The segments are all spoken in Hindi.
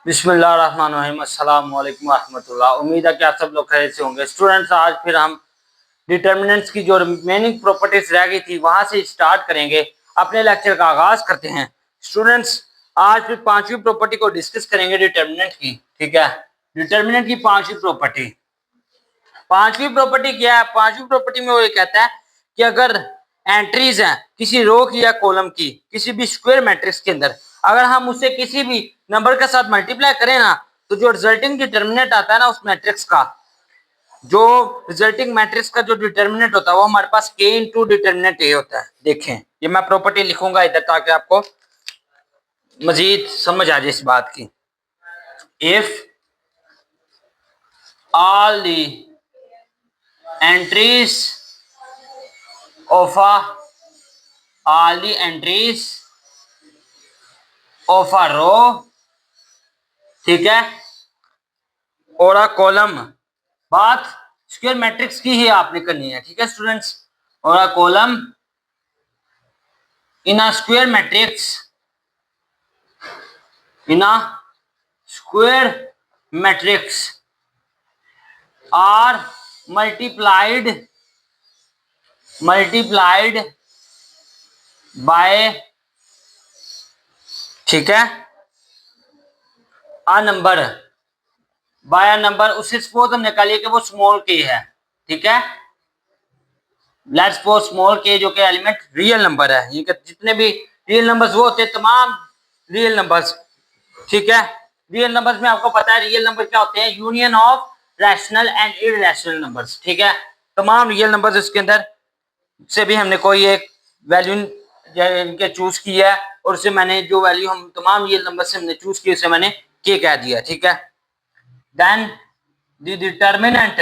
बिस्मिल्लाहिर्रहमानिर्रहीम। अस्सलाम वालेकुम रहमतुल्लाह। उम्मीद है कि आप सब लोग खैरियत से होंगे। स्टूडेंट्स, आज फिर हम डिटर्मिनेंट्स की जो रिमेनिंग प्रॉपर्टीज रह गई थी वहां से स्टार्ट करेंगे। अपने लेक्चर का आगाज करते हैं। स्टूडेंट्स, आज फिर पांचवी प्रॉपर्टी को डिस्कस करेंगे डिटर्मिनेंट की। ठीक है, डिटर्मिनेंट की पांचवी प्रॉपर्टी क्या है? पांचवी प्रॉपर्टी में वो ये कहता है कि अगर एंट्रीज हैं किसी रो की या कॉलम की किसी भी स्क्वायर मैट्रिक्स के अंदर, अगर हम उसे किसी भी नंबर के साथ मल्टीप्लाई करें ना, तो जो रिजल्टिंग डिटर्मिनेंट आता है ना उस मैट्रिक्स का, जो रिजल्टिंग मैट्रिक्स का जो डिटर्मिनेंट होता है वो हमारे पास k इंटू डिटर्मिनेंट ए होता है। देखें, ये मैं प्रॉपर्टी लिखूंगा इधर ताकि आपको मजीद समझ आ जाए इस बात की। If all the entries of all the entries of a row, ठीक है, और a column, बात स्क्वायर मैट्रिक्स की ही आपने करनी है। ठीक है स्टूडेंट्स, और a column in a square matrix, in a square matrix are multiplied by, ठीक है, a number, by a number. उससे सपोज हम निकालिए कि वो स्मॉल के है। ठीक है, लेट्स सपोज स्मॉल के जो कि एलिमेंट रियल नंबर है, ये जितने भी रियल नंबर्स वो होते हैं, तमाम रियल नंबर्स। ठीक है, रियल नंबर्स में आपको पता है रियल नंबर क्या होते हैं? Union of rational and irrational numbers. ठीक है, तमाम रियल नंबर्स इसके अंदर से भी हमने कोई एक वैल्यू इनके चूज किया है, और उससे मैंने जो वैल्यू हम तमाम रियल नंबर से हमने चूज की उसे मैंने के कह दिया। ठीक है, देन द डिटर्मिनेंट,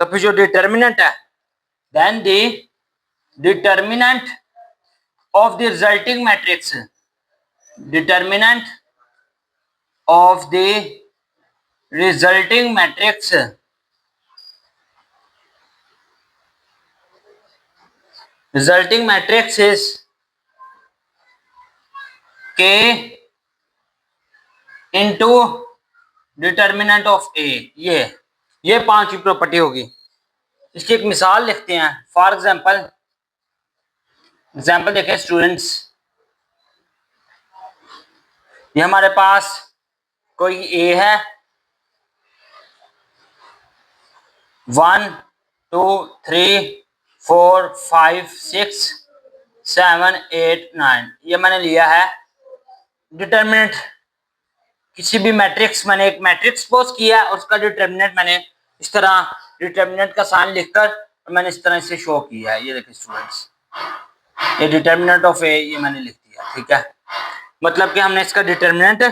तो फिर जो डिटर्मिनेंट है, then the determinant of the resulting matrix, determinant of the resulting matrix, resulting matrix is k into determinant of a। ये पांचवी प्रॉपर्टी होगी। इसकी एक मिसाल लिखते हैं। फॉर एग्जाम्पल देखें स्टूडेंट्स, ये हमारे पास कोई ए है, 1 2 3 4 5 6 7 8 9, ये मैंने लिया है डिटर्मिनेंट। किसी भी मैट्रिक्स, मैंने एक मैट्रिक्स पोज किया और उसका डिटर्मिनेंट मैंने इस तरह डिटर्मिनेंट का साइन लिखकर मैंने इस तरह से शो किया है। ये देखिए स्टूडेंट्स, ये डिटर्मिनेंट ऑफ ए ये मैंने लिख दिया। ठीक है, मतलब कि हमने इसका डिटर्मिनेंट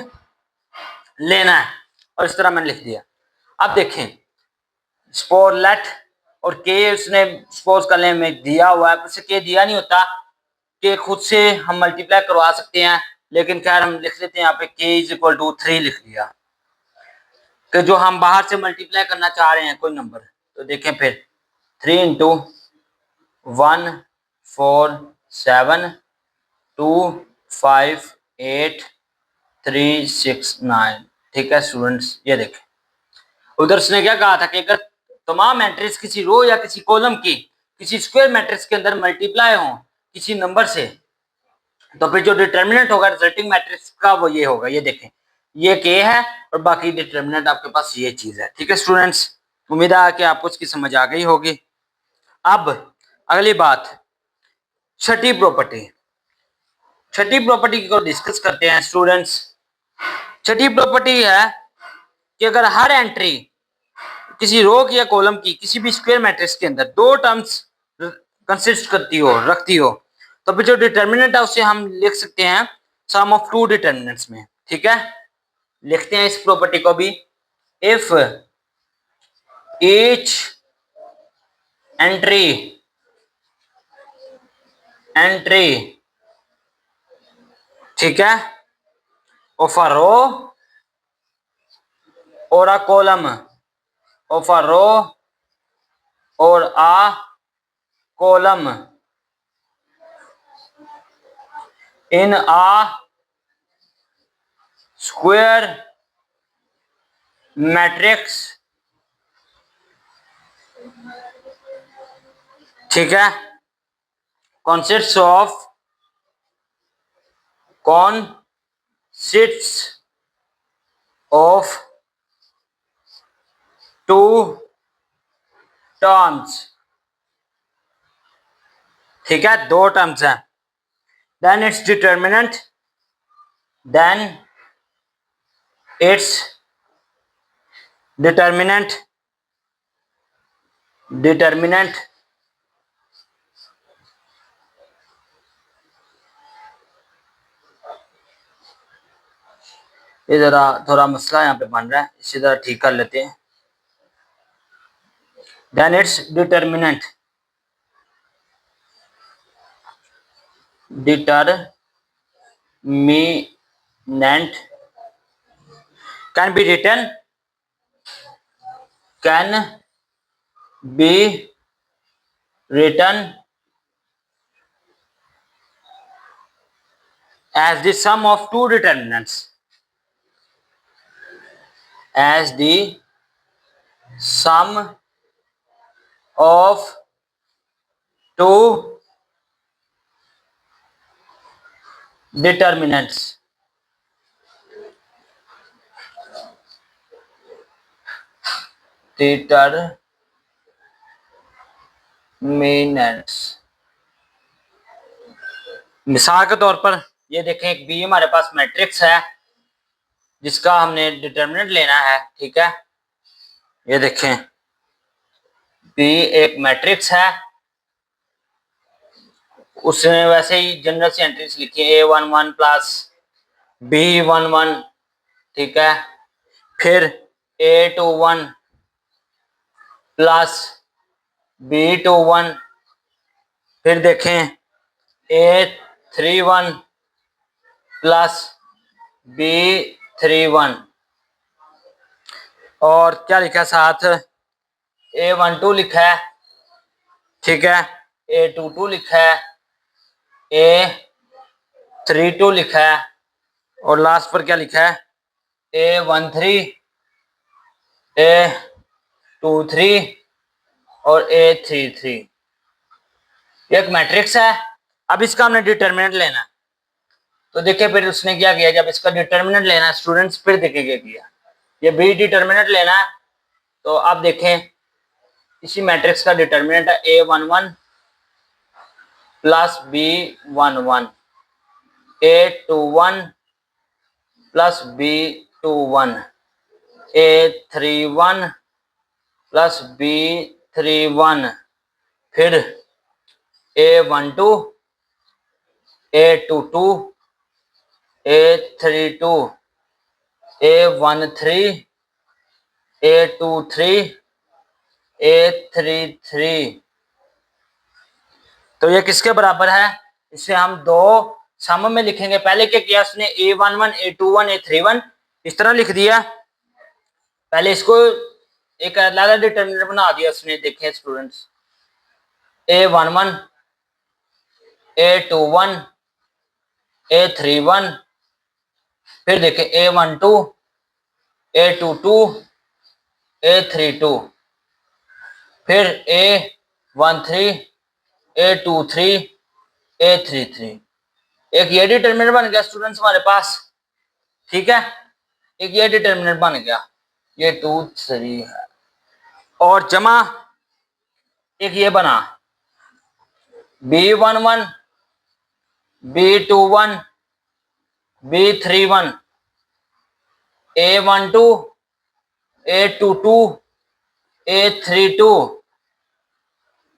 लेना है और इस तरह मैंने लिख दिया। अब देखें, सपोज लेट, और के उसने सपोज कर ले में दिया हुआ है, उससे के दिया नहीं होता, के खुद से हम मल्टीप्लाई करवा सकते हैं, लेकिन खैर हम लिख लेते हैं यहाँ पे के इज इक्वल टू 3 लिख दिया, कि जो हम बाहर से मल्टीप्लाई करना चाह रहे हैं कोई नंबर। तो देखें फिर 3 इंटू 1 4 7 2 5 8 3 6 9। ठीक है स्टूडेंट्स, ये देखें उधर उसने क्या कहा था कि अगर तमाम एंट्रीज किसी रो या किसी कॉलम की किसी स्क्वायर मैट्रिक्स के अंदर मल्टीप्लाई हो किसी नंबर से, तो फिर जो डिटर्मिनेंट होगा रिजल्टिंग मैट्रिक्स का वो ये होगा। ये देखें, ये के है और बाकी डिटर्मिनेंट आपके पास ये चीज है। ठीक है स्टूडेंट्स, उम्मीद है कि आपको इसकी समझ आ गई होगी। अब अगली बात, छठी प्रॉपर्टी। छठी प्रॉपर्टी को डिस्कस करते हैं स्टूडेंट्स। छठी प्रॉपर्टी है कि अगर हर एंट्री किसी रो की या कॉलम की किसी भी स्क्वायर मैट्रिक्स के अंदर दो टर्म्स कंसिस्ट करती हो, रखती हो, तो फिर जो डिटर्मिनेंट है उसे हम लिख सकते हैं सम ऑफ टू डिटर्मिनेंट्स में। ठीक है, लिखते हैं इस प्रॉपर्टी को भी। इफ ईच एंट्री, ठीक है, ऑफ अ रो और अ कॉलम, ऑफ अ रो और a column in a square matrix, ठीक है, consists of two terms, ठीक है, दो टर्म्स हैं। then its determinant determinant ये जरा थोड़ा मसला यहाँ पे बन रहा है, इसी तरह ठीक कर लेते हैं। then its determinant can be written as the sum of two determinants, as the sum of two determinants, मिसाल के तौर पर ये देखें, एक बी हमारे पास मैट्रिक्स है जिसका हमने डिटर्मिनेंट लेना है, ठीक है। ये देखें, बी एक मैट्रिक्स है, उसने वैसे ही जनरल सी एंट्रीज लिखी है A11 प्लस B11, ठीक है, फिर A21 प्लस B21, फिर देखें A31 प्लस B31, और क्या लिखा है साथ, A12 लिखा है, ठीक है, A22 लिखा है, A32 लिखा है, और लास्ट पर क्या लिखा है, A13, A23 और A33। एक मैट्रिक्स है। अब इसका हमने डिटर्मिनेंट लेना है, तो देखिए फिर उसने क्या किया, जब इसका डिटर्मिनेंट लेना है स्टूडेंट्स, फिर देखिए क्या किया, ये बी डिटर्मिनेंट लेना है, तो अब देखें इसी मैट्रिक्स का डिटर्मिनेंट है A11 plus B11, A21 plus B21, A31 plus B31, फिर A12, A22, A32, A13, A23, A33। तो ये किसके बराबर है, इसे हम दो सम में लिखेंगे। पहले क्या किया उसने, A11, A21, A31 इस तरह लिख दिया, पहले इसको एक अलग डिटर्मिनेंट बना दिया उसने। देखें स्टूडेंट्स, A11, A21, A31, फिर देखें A12, A22, A32, फिर A13, A23, A33। एक ये डिटर्मिनेंट बन गया स्टूडेंट्स हमारे पास, ठीक है, एक ये डिटर्मिनेंट बन गया, ये 2, 3 है, और जमा एक ये बना B11, B21, B31, A12, A22, A32,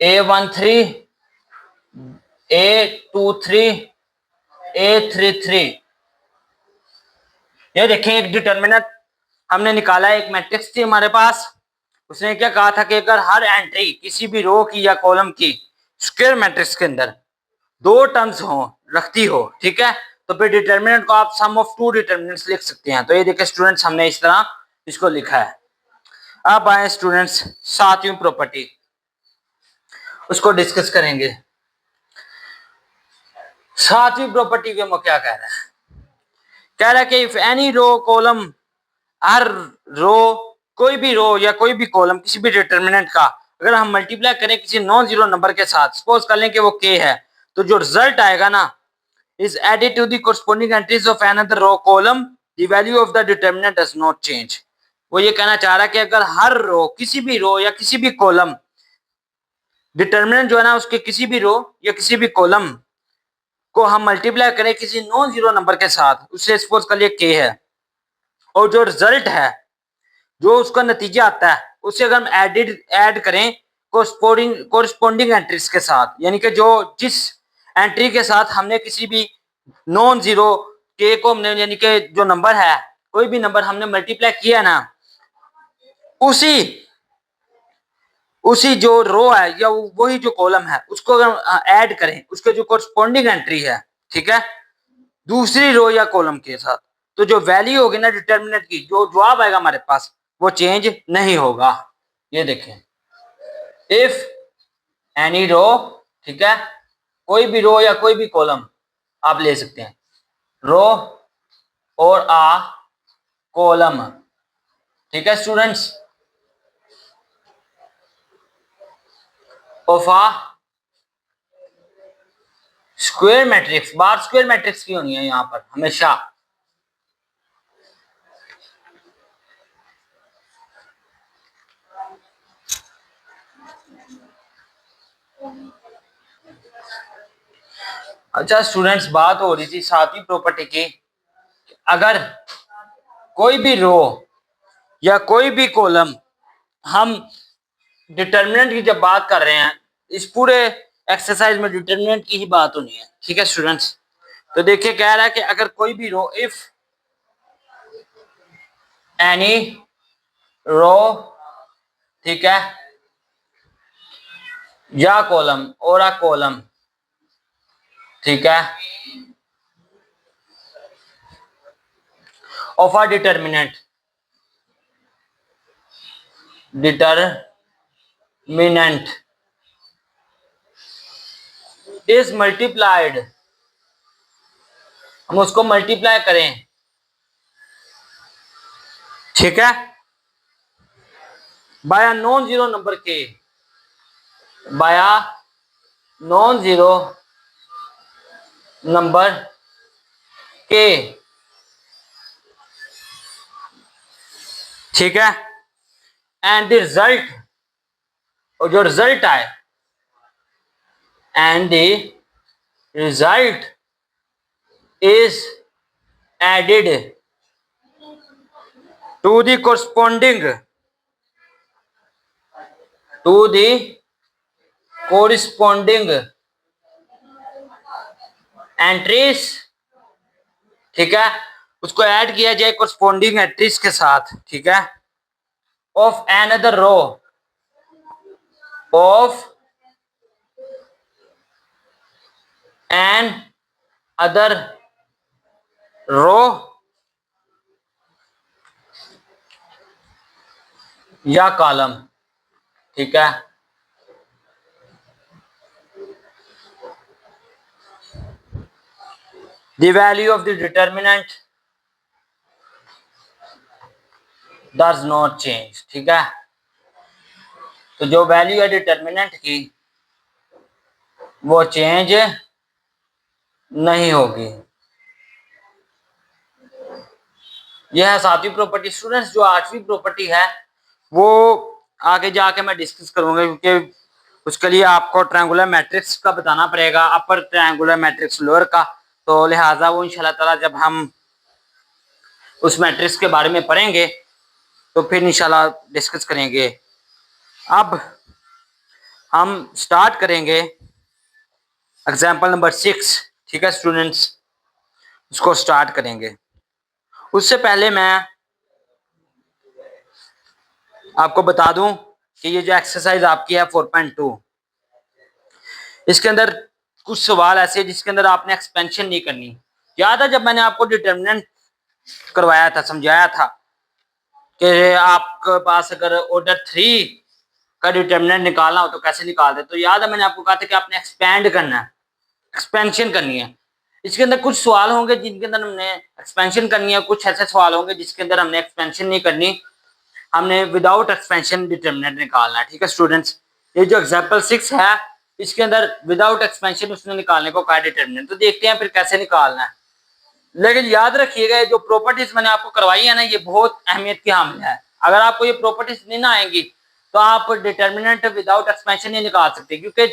A13, A23, A33। ये देखें एक डिटर्मिनेंट हमने निकाला है, एक मैट्रिक्स थी हमारे पास, उसने क्या कहा था कि अगर हर एंट्री किसी भी रो की या कॉलम की स्क्वायर मैट्रिक्स के अंदर दो टर्म्स हो रखती हो, ठीक है, तो फिर डिटर्मिनेंट को आप सम ऑफ टू डिटर्मिनेंट्स लिख सकते हैं। तो ये देखिए स्टूडेंट्स, हमने इस तरह इसको लिखा है। अब आए स्टूडेंट्स सातवीं प्रॉपर्टी, उसको डिस्कस करेंगे। सातवीं प्रॉपर्टी में क्या कह रहा है, कह रहा है कि इफ एनी रो कॉलम हर रो, कोई भी रो या कोई भी कॉलम किसी भी डिटर्मिनेंट का अगर हम मल्टीप्लाई करें किसी नॉन जीरो नंबर के साथ, सपोज कर लें कि वो के है, तो जो रिजल्ट आएगा ना is added to the corresponding entries of another row column, the value of the determinant does not change। वो ये कहना चाह रहा है कि अगर हर रो, किसी भी रो या किसी भी कॉलम, डिटर्मिनेंट जो है ना उसके किसी भी रो या किसी भी कॉलम को हम मल्टीप्लाई करें किसी नॉन जीरो नंबर के साथ, उससे सपोज कर लिए के है, और जो रिजल्ट है, जो उसका नतीजा आता है, उसे अगर हम ऐड करें कोरिस्पोंडिंग एंट्रीज के साथ, यानी कि जो जिस एंट्री के साथ हमने किसी भी नॉन जीरो के को हमने, यानी कि जो नंबर है, कोई भी नंबर हमने मल्टीप्लाई किया ना, उसी उसी जो रो है या वही जो कॉलम है उसको अगर ऐड करें उसके जो कोरिस्पोंडिंग एंट्री है, ठीक है, दूसरी रो या कॉलम के साथ, तो जो वैल्यू होगी ना डिटर्मिनेंट की, जो जवाब आएगा हमारे पास, वो चेंज नहीं होगा। ये देखें, इफ एनी रो, ठीक है, कोई भी रो या कोई भी कॉलम आप ले सकते हैं, रो और आ कॉलम, ठीक है students, of a square matrix. बार स्क्वायर मैट्रिक्स की होनी है यहां पर हमेशा। अच्छा स्टूडेंट्स, बात हो रही थी सातवीं प्रॉपर्टी की, अगर कोई भी रो या कोई भी कॉलम, हम डिटर्मिनेंट की जब बात कर रहे हैं, इस पूरे एक्सरसाइज में डिटर्मिनेंट की ही बात होनी है, ठीक है स्टूडेंट्स। तो देखिए कह रहा है कि अगर कोई भी रो, इफ एनी रो, ठीक है, या कॉलम और अ कॉलम, ठीक है, of a determinant is multiplied, हम उसको मल्टीप्लाई करें, ठीक है, बाय नॉन जीरो नंबर के, बाय नॉन जीरो नंबर के, ठीक है, एंड द रिजल्ट, और जो रिजल्ट आए, and the result is added to the corresponding entries, ठीक है, उसको ऐड किया जाए कोरिस्पोंडिंग एंट्रीज के साथ, ठीक है, of another row, of another row या कॉलम, ठीक है, the value of the determinant does not change, ठीक है, तो जो वैल्यू है डिटर्मिनेंट की वो चेंज नहीं होगी। यह है सातवीं प्रॉपर्टी। स्टूडेंट्स, जो आठवीं प्रॉपर्टी है वो आगे जाके मैं डिस्कस करूंगा, क्योंकि उसके लिए आपको ट्रायंगुलर मैट्रिक्स का बताना पड़ेगा, अपर ट्रायंगुलर मैट्रिक्स, लोअर का, तो लिहाजा वो इंशाल्लाह ताला जब हम उस मैट्रिक्स के बारे में पढ़ेंगे तो फिर इंशाल्लाह डिस्कस करेंगे। अब हम स्टार्ट करेंगे एग्जाम्पल नंबर 6, ठीक है स्टूडेंट्स, उसको स्टार्ट करेंगे। उससे पहले मैं आपको बता दूं कि ये जो एक्सरसाइज आपकी है 4.2, इसके अंदर कुछ सवाल ऐसे हैं जिसके अंदर आपने एक्सपेंशन नहीं करनी। याद है जब मैंने आपको डिटर्मिनेंट करवाया था, समझाया था कि आपके पास अगर ऑर्डर 3 का डिटर्मिनेंट निकालना हो तो कैसे निकालते, तो याद है मैंने आपको कहा था कि आपने एक्सपेंड करना है, एक्सपेंशन करनी है। इसके अंदर कुछ सवाल होंगे जिनके अंदर हमने एक्सपेंशन करनी है, कुछ ऐसे सवाल होंगे जिसके अंदर हमने एक्सपेंशन नहीं करनी, हमने विदाउट एक्सपेंशन डिटर्मिनेंट निकालना है। ठीक है स्टूडेंट्स, ये जो एग्जांपल 6 है इसके अंदर विदाउट एक्सपेंशन उसने निकालने को कहा डिटर्मिनेंट। तो देखते हैं फिर कैसे निकालना है। लेकिन याद रखिएगा जो प्रॉपर्टीज मैंने आपको करवाई है ना, ये बहुत अहमियत की हामिल है। अगर आपको ये प्रॉपर्टीज नहीं ना आएंगी तो आप डिटर्मिनेंट विदाउट एक्सपेंशन नहीं निकाल सकते, क्योंकि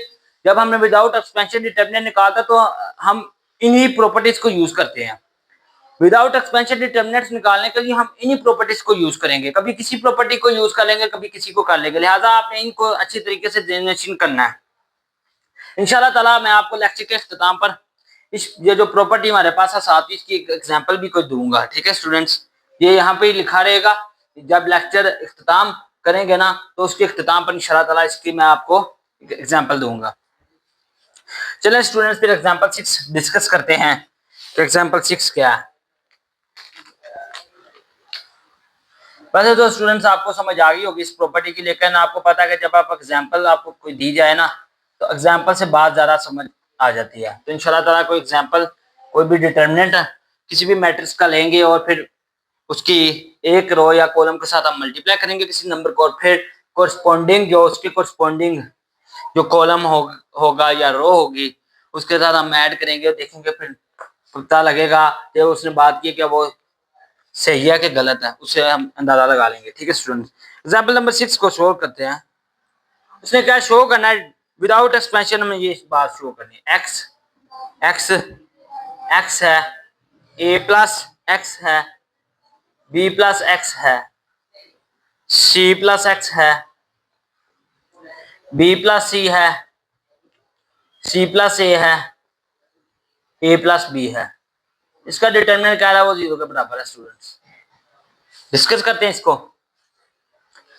जब हमने विदाउट एक्सपेंशन डिटर्मिनेंट निकालता तो हम इन्हीं प्रॉपर्टीज को यूज करते हैं। विदाउट एक्सपेंशन डिटर्मिनेंट्स निकालने के लिए हम इन्हीं प्रॉपर्टीज को यूज करेंगे, कभी किसी प्रॉपर्टी को यूज कर लेंगे, कभी किसी को कर लेंगे। लिहाजा आपने इनको अच्छी तरीके से डेफिनेशन करना है। इंशाल्लाह ताला मैं आपको लेक्चर के इख्तिताम पर ये जो प्रॉपर्टी हमारे पास है साथ ही इसकी एग्जांपल भी कोई दूंगा। ठीक है स्टूडेंट्स, ये यहाँ पे लिखा रहेगा। जब लेक्चर इख्तिताम करेंगे ना तो उसके इख्तिताम पर इंशाल्लाह ताला इसकी मैं आपको एग्जांपल दूंगा। चलिए स्टूडेंट्स फिर एग्जांपल 6 डिस्कस करते हैं। तो एग्जांपल 6 क्या है? वैसे तो स्टूडेंट्स आपको समझ आ गई होगी इस प्रॉपर्टी की, लेकिन आपको पता है कि जब आप एग्जांपल आपको कोई दी जाए ना तो एग्जांपल से बात ज्यादा समझ आ जाती है। तो इंशाल्लाह ताला कोई एग्जांपल कोई भी डिटर्मिनेंट किसी भी मैट्रिक्स का लेंगे और फिर उसकी एक रो या कॉलम के साथ हम मल्टीप्लाई करेंगे किसी नंबर को, और फिर कोरस्पॉन्डिंग जो उसके कोरस्पॉन्डिंग जो कॉलम होगा या रो होगी उसके साथ हम ऐड करेंगे और देखेंगे, फिर पता लगेगा कि उसने बात की कि वो सही है कि गलत है, उससे हम अंदाजा लगा लेंगे। ठीक है स्टूडेंट, एग्जाम्पल नंबर 6 को सोल्व करते हैं। उसने क्या शो करना है? विदाउट एक्सपेंशन में ये बात शो करनी है। एक्स एक्स एक्स है, ए प्लस एक्स है, बी प्लस एक्स है, सी प्लस एक्स है, बी प्लस सी है, सी प्लस ए है, ए प्लस बी है। इसका डिटरमिनेंट क्या है? वो 0 के बराबर है। स्टूडेंट्स डिस्कस करते हैं इसको।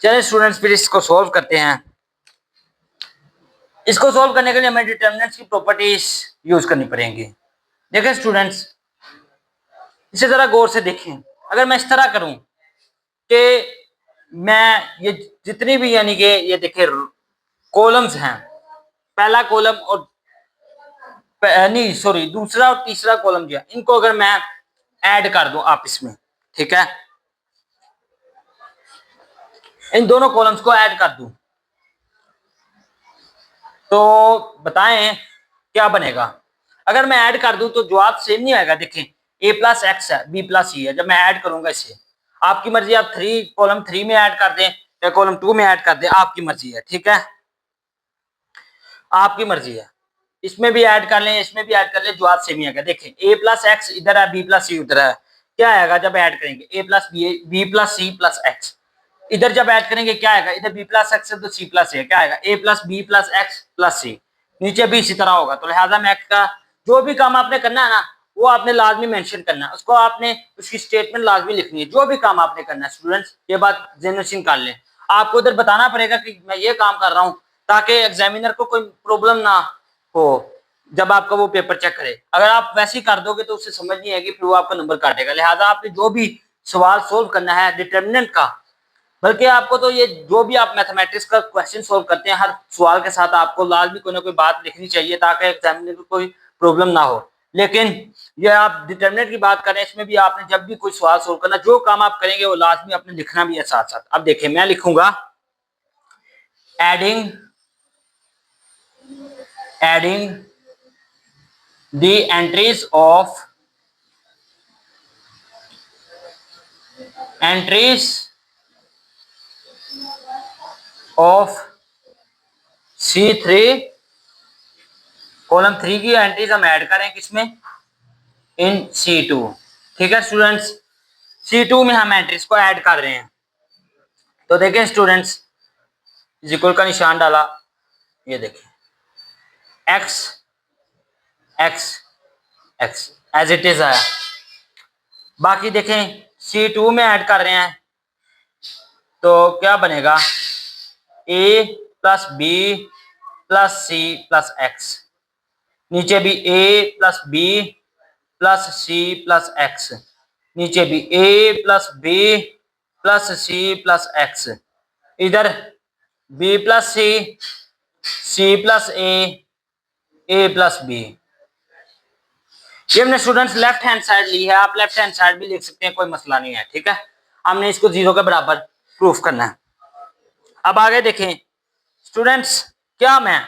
चलिए स्टूडेंट्स फिर इसको सोल्व करते हैं। इसको सोल्व करने के लिए हमें डिटरमिनेंट्स की प्रॉपर्टीज यूज करनी पड़ेंगी। देखें स्टूडेंट्स, इसे जरा गौर से देखें। अगर मैं इस तरह करूं कि मैं ये जितनी भी यानी कि ये देखें कॉलम्स हैं, पहला कॉलम और नहीं सॉरी दूसरा और तीसरा कॉलम जो है इनको अगर मैं ऐड कर दूं आपस में, ठीक है, इन दोनों कॉलम्स को ऐड कर दूं तो बताएं क्या बनेगा? अगर मैं ऐड कर दूं तो जवाब सेम नहीं आएगा। देखें a प्लस एक्स है, b प्लस सी है। जब मैं ऐड करूंगा इसे, आपकी मर्जी, आप कॉलम 3 में ऐड कर दें या कॉलम 2 में ऐड कर दें, आपकी मर्जी है। ठीक है, आपकी मर्जी है। इसमें भी ऐड कर लें, इसमें भी ऐड कर लें, जवाब सेम ही आएगा। देखें a प्लस एक्स इधर है, b प्लस सी उधर है, क्या आएगा जब ऐड करेंगे? a plus B plus C plus X. इधर जब ऐड करेंगे क्या आएगा? इधर b प्लस एक्स है तो c प्लस है, क्या आएगा? a plus B plus X plus C. नीचे भी इसी तरह होगा। तो लिहाजा मैथ का जो भी काम आपने करना है ना वो आपने लाजमी मेंशन करना है, उसको आपने उसकी स्टेटमेंट लाजमी लिखनी है। जो भी काम आपने करना है स्टूडेंट्स, ये बात जनरेशन कर लें। आपको उधर बताना पड़ेगा कि मैं ये काम कर रहा हूँ ताकि एग्जामिनर को कोई प्रॉब्लम ना हो जब आपका वो पेपर चेक करे। अगर आप वैसे ही कर दोगे तो उससे समझ नहीं आएगी, फिर वो आपका नंबर काटेगा। लिहाजा आपने जो भी सवाल सोल्व करना है डिटर्मिनेंट का, बल्कि आपको तो ये जो भी आप मैथमेटिक्स का क्वेश्चन सोल्व करते हैं हर सवाल के साथ आपको लाजमी कोई ना कोई बात लिखनी चाहिए ताकि एग्जामिनर को कोई प्रॉब्लम ना हो। लेकिन ये आप डिटर्मिनेंट की बात करें, इसमें भी आपने जब भी कोई सवाल सोल्व करना, जो काम आप करेंगे वो लाजमी आपने लिखना भी है साथ साथ। अब देखिए मैं लिखूंगा adding the entries of C3 column 3 की एंट्रीज हम ऐड करें किसमें? इन C2। ठीक है स्टूडेंट्स, C2 में हम एंट्रीज को ऐड कर रहे हैं। तो देखें स्टूडेंट्स, इक्वल का निशान डाला, ये देखें x x x as it is आया। बाकी देखें C2 में ऐड कर रहे हैं तो क्या बनेगा? a plus B plus C plus X. नीचे भी a plus B plus C plus X. नीचे भी a plus B plus C plus X. इधर b plus C, C plus A, plus B. ये हमने स्टूडेंट्स लेफ्ट हैंड साइड ली है, आप लेफ्ट हैंड साइड भी लिख सकते हैं, कोई मसला नहीं है, ठीक है। हमने इसको 0 के बराबर प्रूफ करना है। अब आगे देखें स्टूडेंट्स, क्या मैं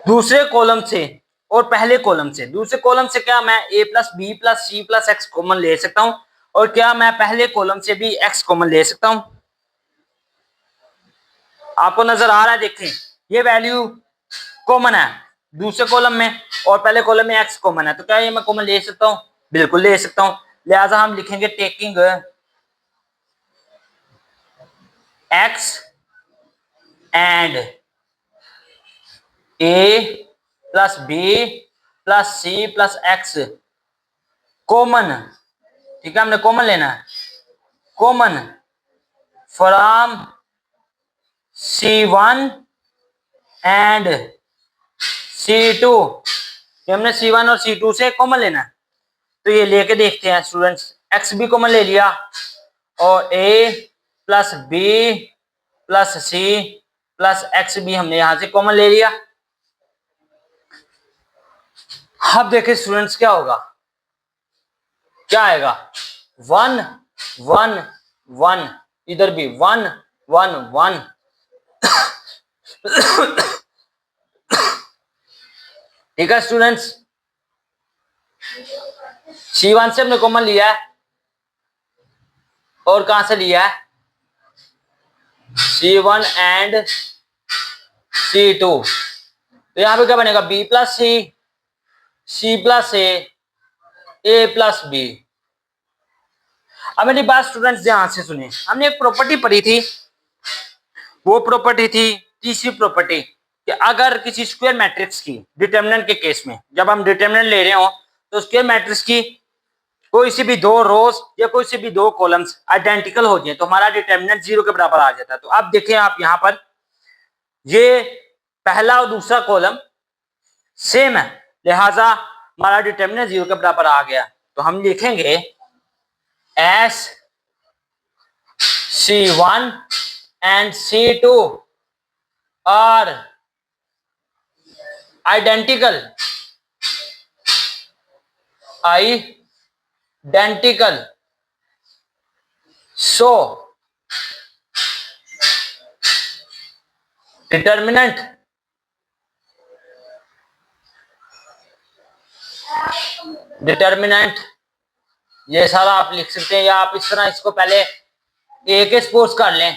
दूसरे कॉलम से और पहले कॉलम से, दूसरे कॉलम से क्या मैं a plus B plus C plus x common ले सकता हूं, और क्या मैं पहले कॉलम से भी x कॉमन ले सकता हूं? आपको नजर आ रहा है, देखें ये वैल्यू कॉमन है दूसरे कॉलम में और पहले कॉलम में x कॉमन है, तो क्या ये मैं कॉमन ले सकता हूं? बिल्कुल ले सकता हूं। लिहाजा हम लिखेंगे taking x and a plus B plus C plus x common, ठीक है, हमने कॉमन लेना है, common from C1 and C2, ये हमने C1 और C2 से कॉमन लेना है। तो ये लेके देखते हैं स्टूडेंट्स, x भी कॉमन ले लिया और a plus B plus C plus x भी हमने यहां से कॉमन ले लिया। अब देखें स्टूडेंट्स क्या होगा, क्या आएगा, 1 1 1, इधर भी 1 1 1, ठीक है स्टूडेंट्स। C1 से हमने कॉमन लिया है और कहां से लिया है, C1 एंड C2, तो यहां पे क्या बनेगा, B plus C, C plus A plus B. अब मेरी बात स्टूडेंट्स ध्यान से सुनिए, हमने एक प्रॉपर्टी पढ़ी थी, वो प्रॉपर्टी थी तीसरी प्रॉपर्टी, कि अगर किसी स्क्वायर मैट्रिक्स की डिटरमिनेंट के केस में, जब हम डिटरमिनेंट ले रहे हो तो स्क्वायर मैट्रिक्स की कोई सी भी दो रोज या कोई सी भी दो कॉलम्स आइडेंटिकल हो जाए तो हमारा डिटरमिनेंट 0 के बराबर आ जाता है। तो अब देखें आप यहां पर, ये पहला और दूसरा कॉलम सेम है, लिहाजा हमारा डिटरमिनेंट 0 के बराबर आ गया। तो हम लिखेंगे S C1 and C2 are identical, so determinant ये सारा आप लिख सकते हैं, या आप इस तरह इसको पहले ए के सपोज कर लें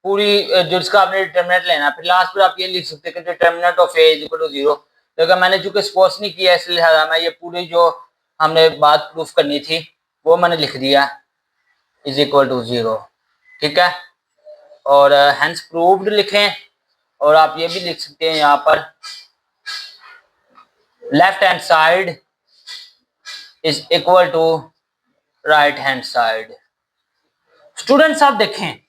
पूरी, जो इसका आपने डिटरमिनेंट लेना, फिर लास्ट पर आप ये लिख सकते हैं कि determinant of A is equal to 0। लेकिन मैंने चूंकि सपोज नहीं किया इसलिए मैं ये पूरी जो हमने बात प्रूफ करनी थी वो मैंने लिख दिया इज इक्वल टू 0, ठीक है। और हेंस प्रूव्ड लिखें, और आप ये भी लिख सकते हैं यहाँ पर left hand side is equal to right hand side. Students आप देखें,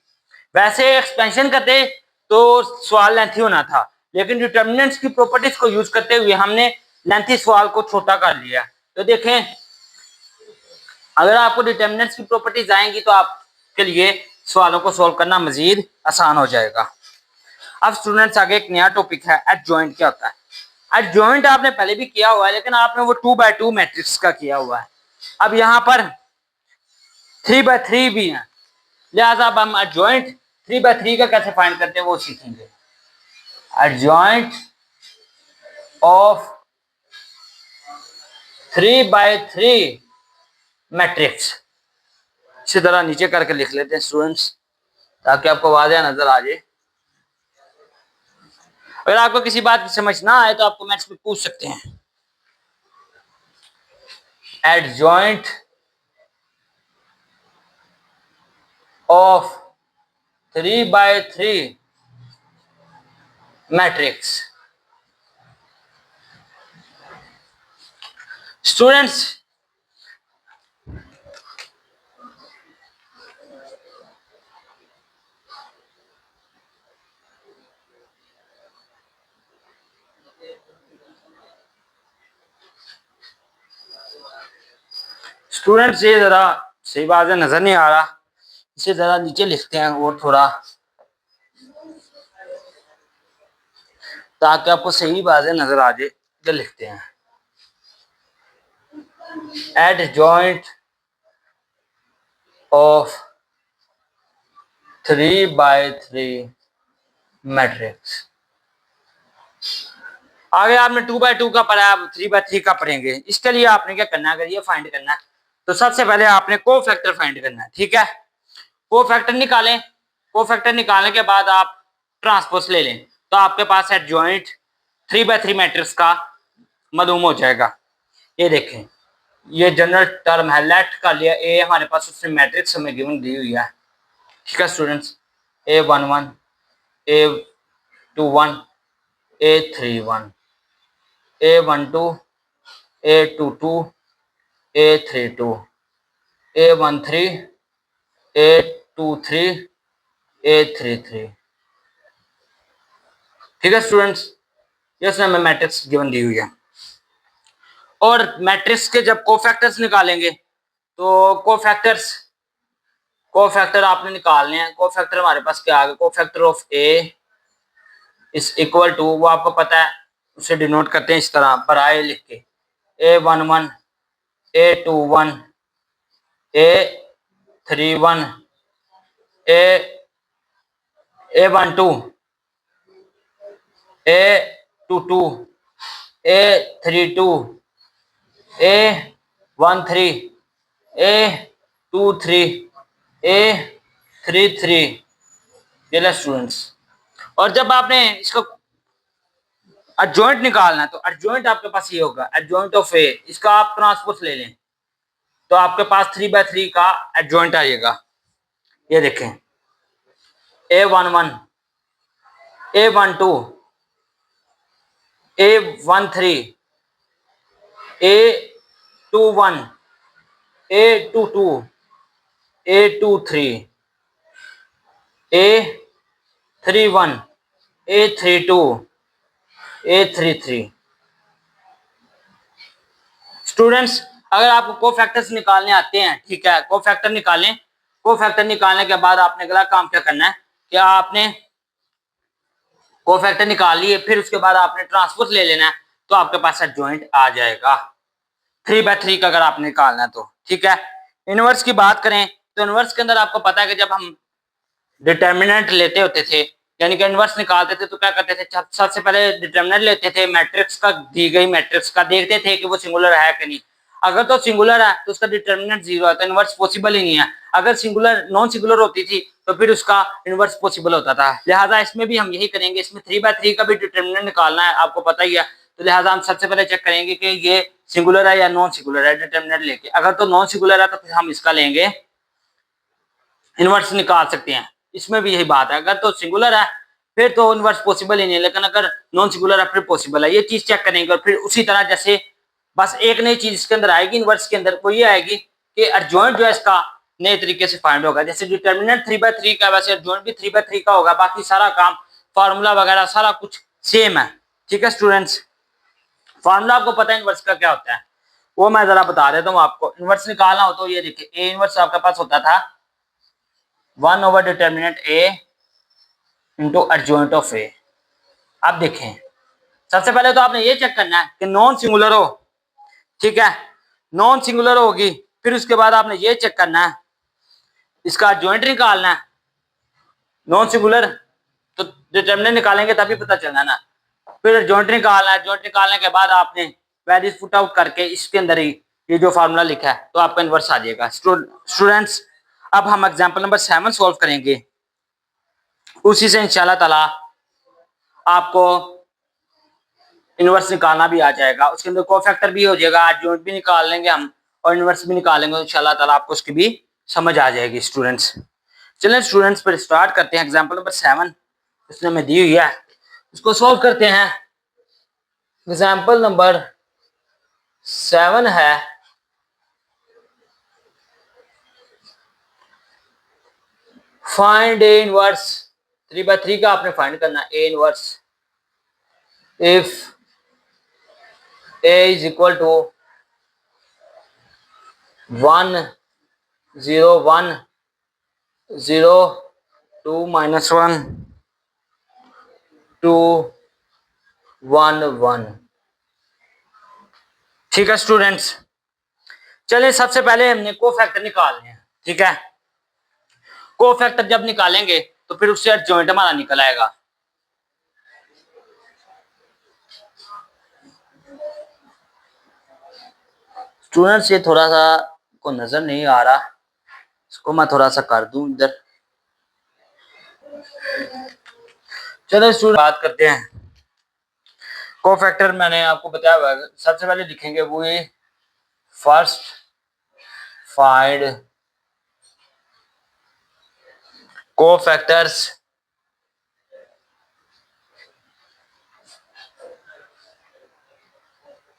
वैसे एक्सपेंशन करते तो सवाल लेंथी होना था, लेकिन डिटर्मिनेंट्स की प्रॉपर्टीज को यूज करते हुए हमने लेंथी सवाल को छोटा कर लिया। तो देखें, अगर आपको डिटर्मिनेंट्स की प्रॉपर्टीज आएंगी तो आपके लिए सवालों को सॉल्व करना मजीद आसान हो जाएगा। अब स्टूडेंट्स आगे एक नया टॉपिक है, एडजॉइंट क्या होता है। एडजॉइंट आपने पहले भी किया हुआ है, लेकिन आपने वो 2x2 मैट्रिक्स का किया हुआ है। अब यहाँ पर 3x3 भी है, लिहाजा अब हम एडजॉइंट 3x3 का कैसे फाइंड करते हैं वो सीखेंगे। एडजॉइंट ऑफ 3x3 मैट्रिक्स, इसी तरह नीचे करके लिख लेते हैं स्टूडेंट्स ताकि आपको वाज़ेह नजर आ जाए। अगर आपको किसी बात की समझ ना आए तो आप कमेंट्स में पूछ सकते हैं। Adjoint of 3x3 matrix. Students students ये जरा सही बात है, नजर नहीं आ रहा, इसे जरा नीचे लिखते हैं और थोड़ा, ताकि आपको सही बात है नजर आ जाए। इधर लिखते हैं adjoint of 3 by 3 मैट्रिक्स। आगे आपने 2 by 2 का पढ़ा, आप 3 by 3 का पढ़ेंगे। इसके लिए आपने क्या करना है, अगर ये फाइंड करना है तो सबसे पहले आपने कोफैक्टर फाइंड करना है, ठीक है। कोफैक्टर निकालें, कोफैक्टर निकालने के बाद आप ट्रांसपोज ले लें तो आपके पास एडजॉइंट 3 by 3 मैट्रिक्स का मालूम हो जाएगा। ये देखें, ये जनरल टर्म है, लेट कर लिया ए हमारे पास उससे मैट्रिक्स हमें गिवन दी हुई है, ठीक है students. A11, A21, A31, A12, A22, A32, A13, A23, A33, ठीक है स्टूडेंट्स। ये उसने हमें मैट्रिक्स गिवन दी हुई है। और मैट्रिक्स के जब कोफैक्टर्स निकालेंगे तो कोफैक्टर आपने निकालने हैं। कोफैक्टर हमारे पास क्या आ गया, cofactor of A is equal to, वो आपको पता है, उसे डिनोट करते हैं इस तरह बराए लिख के, A11, A21, A31, A12, A22, A32, A13, A23, A33। ये स्टूडेंट्स, और जब आपने इसको एडजॉइंट निकालना है तो एडजॉइंट आपके पास ये होगा, एडजॉइंट ऑफ ए, इसका आप ट्रांसपोज ले लें तो आपके पास 3 by 3 का एडजॉइंट आएगा। ये देखें, A11, A12, A13, A21, A22, A23, A31, A32, A33। Students, अगर आपको कोफैक्टर्स निकालने आते हैं, ठीक है, कोफैक्टर निकालें। कोफैक्टर निकालने के बाद आपने अगला काम क्या करना है कि आपने कोफैक्टर निकाल लिए, फिर उसके बाद आपने ट्रांसपोज ले लेना है तो आपके पास एडजॉइंट आ जाएगा 3 by 3 का, अगर आपने निकालना है तो, ठीक है। इनवर्स की बात करें तो इनवर्स के अंदर आपको पता है कि जब हम डिटर्मिनेंट लेते होते थे, यानी कि इनवर्स निकालते थे, तो क्या करते थे, सबसे पहले डिटर्मिनेंट लेते थे मैट्रिक्स का, दी गई मैट्रिक्स का, देखते थे कि वो सिंगुलर है कि नहीं। अगर तो सिंगुलर है तो उसका डिटर्मिनेंट 0 है, तो इनवर्स पॉसिबल ही नहीं है। अगर सिंगुलर नॉन सिंगुलर होती थी तो फिर उसका इनवर्स पॉसिबल होता था। लिहाजा इसमें भी हम यही करेंगे, इसमें 3 by 3 का भी डिटर्मिनेंट निकालना है, आपको पता ही है। तो लिहाजा हम सबसे पहले चेक करेंगे कि ये सिंगुलर है या नॉन सिंगुलर है, डिटर्मिनेंट लेके। अगर तो नॉन सिंगुलर है तो फिर हम इसका लेंगे, इनवर्स निकाल सकते हैं। इसमें भी यही बात है, अगर तो सिंगुलर है फिर तो इनवर्स पॉसिबल ही नहीं है, लेकिन अगर नॉन सिंगुलर है फिर पॉसिबल है। ये चीज चेक करेंगे। और फिर उसी तरह जैसे बस एक नई चीज इसके अंदर आएगी इनवर्स के अंदर, वो ये आएगी कि एडजॉइंट जो है इसका नए तरीके से फाइंड होगा। जैसे डिटर्मिनेंट 3 by 3 का, वैसे एडजॉइंट भी 3 by 3 का होगा। बाकी सारा काम, फार्मूला वगैरह सारा कुछ सेम है, ठीक है स्टूडेंट्स। फार्मूला आपको पता है इनवर्स का क्या होता है, वो मैं जरा बता देता हूँ आपको। इनवर्स निकालना हो तो ये देखिए, ए इनवर्स आपके पास होता था 1/डिटर्मिनेंट ए इंटू एडजॉइंट ऑफ ए। अब देखें, सबसे पहले तो आपने ये चेक करना है कि नॉन सिंगुलर हो, ठीक है, नॉन सिंगुलर होगी। फिर उसके बाद आपने ये चेक करना है, इसका एडजॉइंट निकालना है। नॉन सिंगुलर तो डिटर्मिनेंट निकालेंगे तभी पता चलना ना। फिर एडजॉइंट निकालना है, एडजॉइंट निकालने के बाद आपने वैल्यूज पुट आउट करके इसके अंदर ही ये जो फार्मूला लिखा है तो आपका इनवर्स आ जाएगा। स्टूडेंट्स, अब हम एग्जांपल नंबर 7 सॉल्व करेंगे। उसी से इंशाल्लाह ताला आपको इनवर्स निकालना भी आ जाएगा। उसके अंदर कोफैक्टर भी हो जाएगा, एडजॉइंट भी निकाल लेंगे हम और इनवर्स भी निकालेंगे, इंशाल्लाह ताला आपको उसकी भी समझ आ जाएगी। स्टूडेंट्स, चलें स्टूडेंट्स, पर स्टार्ट करते हैं। एग्जांपल नंबर 7 इसने हमें दी हुई है, उसको सॉल्व करते हैं। एग्जांपल नंबर 7 है, फाइंड ए इनवर्स। 3 by 3 का आपने फाइंड करना है A inverse if A is equal to 1 0 1 0 2 -1 2 1 1। ठीक है स्टूडेंट्स, चलिए सबसे पहले हमने कोफैक्टर निकालने हैं, ठीक है। कोफैक्टर जब निकालेंगे तो फिर उससे जॉइंट हमारा निकल आएगा। स्टूडेंट्स ये थोड़ा सा को नजर नहीं आ रहा, इसको मैं थोड़ा सा कर दूं इधर। चलो स्टूडेंट बात करते हैं। कोफैक्टर मैंने आपको बताया हुआ है, सबसे पहले लिखेंगे वो ये फर्स्ट फाइंड कोफैक्टर्स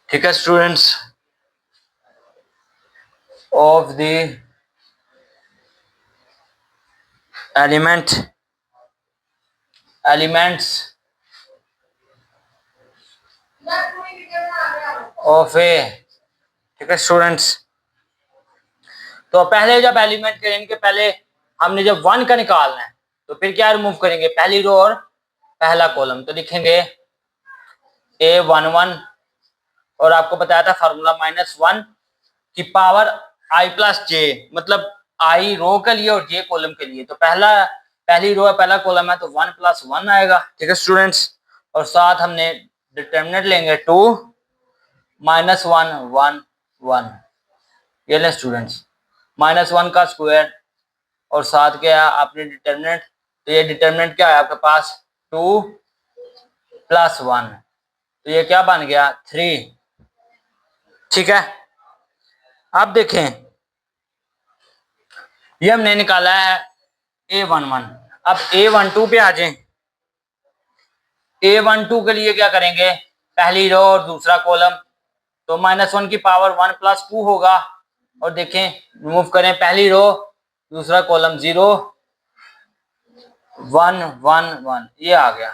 ठीक है students of the elements of A, ठीक है स्टूडेंट्स। तो पहले जब एलिमेंट करेंगे, पहले हमने जब 1 का निकालना है तो फिर क्या रिमूव करेंगे, पहली रो और पहला कॉलम। तो लिखेंगे A11 और आपको बताया था फार्मूला -1 की पावर i प्लस जे, मतलब i रो के लिए और j कॉलम के लिए। तो पहली रो है, पहला कॉलम है, तो 1 + 1 आएगा, ठीक है स्टूडेंट्स। और साथ हमने डिटर्मिनेंट लेंगे 2 -1 1 1, ये लें स्टूडेंट्स, -1 का स्क्वायर और साथ क्या है आपने डिटर्मिनेंट। तो ये डिटर्मिनेंट क्या है आपके पास 2 + 1, तो ये क्या बन गया 3, ठीक है। अब देखें ये हमने निकाला है A11। अब A12 पे आ जाएं। A12 के लिए क्या करेंगे, पहली रो और दूसरा कॉलम। तो -1 की पावर 1 + 2 होगा और देखें रिमूव करें, पहली रो दूसरा कॉलम 0 1 1 1, ये आ गया।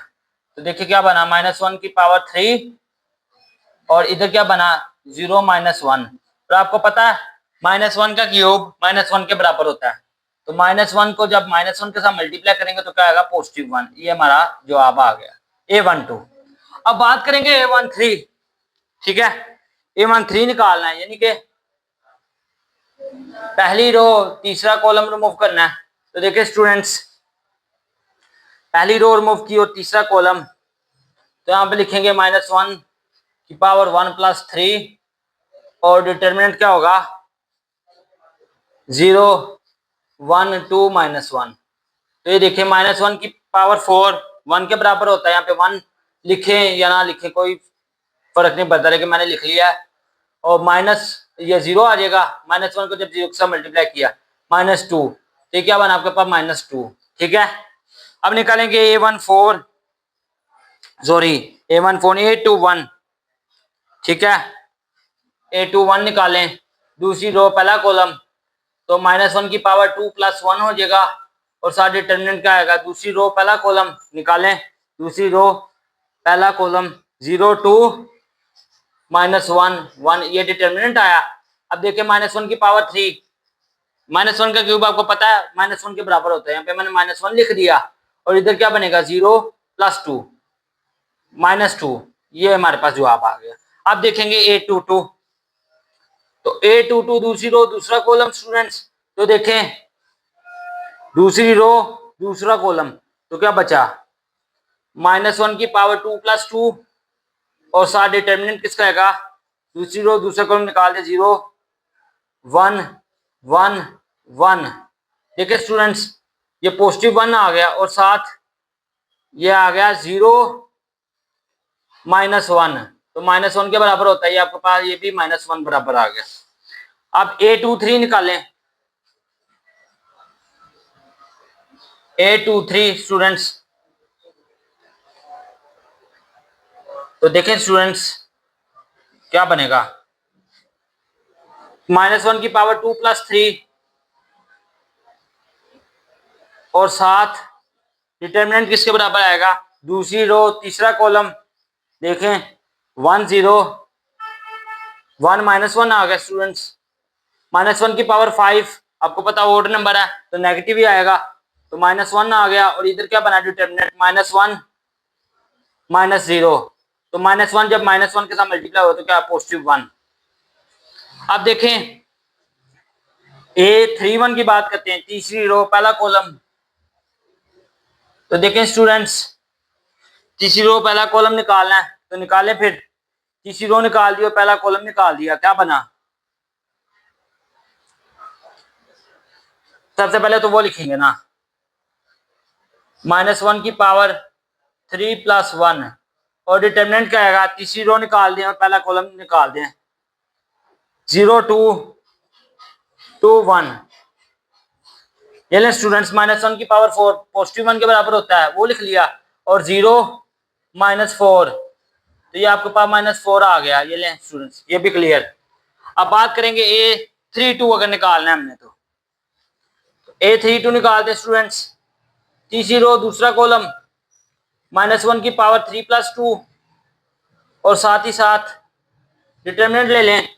तो देखिए क्या बना, -1 की पावर 3 और इधर क्या बना 0 -1। और आपको पता है -1 का क्यूब -1 के बराबर होता है। तो -1 को जब -1 के साथ मल्टीप्लाई करेंगे तो क्या आएगा +1, ये हमारा जवाब आ गया A12। अब बात करेंगे A13, ठीक है। A13 निकालना है, यानी कि पहली रो तीसरा कॉलम रिमूव करना है। तो देखिए स्टूडेंट्स पहली रो रिमूव की और तीसरा कॉलम, तो यहाँ पे लिखेंगे -1 की पावर 1 + 3 और डिटर्मिनेंट क्या होगा 0 1 2 -1। तो ये देखिए -1 की पावर 4 1 के बराबर होता है। यहाँ पे 1 लिखें या ना लिखें कोई फर्क नहीं पड़ता, लेकिन मैंने लिख लिया है। और माइनस ये 0 आ जाएगा, -1 को जब 0 के साथ मल्टीप्लाई किया -2, तो ये क्या बना आपके पास -2, ठीक है। अब निकालेंगे A14 A21, ठीक है। A21 निकालें, दूसरी रो पहला कॉलम, तो -1 की पावर 2 + 1 हो जाएगा और साथ डिटर्मिनेंट क्या आएगा, दूसरी रो पहला कॉलम निकालें, दूसरी रो पहला कॉलम 0 2 -1 1, ये डिटर्मिनेंट आया। अब देखिए -1 की पावर 3, -1 का क्यूब आपको पता है -1 के बराबर होता है। यहाँ पे मैंने -1 लिख दिया और इधर क्या बनेगा 0 + 2 -2, ये हमारे पास जवाब आ गया। अब देखेंगे A22, तो A22 दूसरी रो दूसरा कॉलम स्टूडेंट्स। तो देखें दूसरी रो दूसरा कॉलम, तो क्या बचा -1 की पावर 2 + 2 और साथ डिटर्मिनेंट किसका आएगा, दूसरी रो दूसरा कॉलम निकाल दे 0 1 1 1। देखिए स्टूडेंट्स ये +1 आ गया और साथ ये आ गया 0 -1, तो -1 के बराबर होता है, ये आपके पास ये भी -1 बराबर आ गया। अब A23 निकालें, A23 स्टूडेंट्स। तो देखें स्टूडेंट्स क्या बनेगा, -1 की पावर 2 + 3 और साथ डिटर्मिनेंट किसके बराबर आएगा, दूसरी रो तीसरा कॉलम। देखें 1 0 1 -1 आ गया स्टूडेंट्स। -1 की पावर 5 आपको पता ओड नंबर है तो नेगेटिव ही आएगा, तो -1 आ गया और इधर क्या बना डिटर्मिनेंट -1 -0, तो -1 जब -1 के साथ मल्टीप्लाई हो तो क्या +1। अब देखें A31 की बात करते हैं, तीसरी रो पहला कॉलम। तो देखें स्टूडेंट्स, तीसरी रो पहला कॉलम निकालना है तो निकालें। फिर तीसरी रो निकाल दी और पहला कॉलम निकाल दिया, क्या बना? सबसे पहले तो वो लिखेंगे ना, -1 की पावर 3 + 1 और डिटरमिनेंट क्या आएगा? तीसरी रो निकाल दें और पहला कॉलम निकाल दें। 0 2 2 1। ये लें स्टूडेंट्स, -1 की पावर 4 +1 के बराबर होता है, वो लिख लिया। और 0 -4, तो ये आपके पास -4 आ गया। ये लें स्टूडेंट्स, ये भी क्लियर। अब बात करेंगे A32 अगर निकालना है हमने तो A32 निकालते स्टूडेंट्स। तीसरी रो दूसरा कॉलम, -1 की पावर 3 + 2 और साथ ही साथ डिटरमिनेंट ले लें।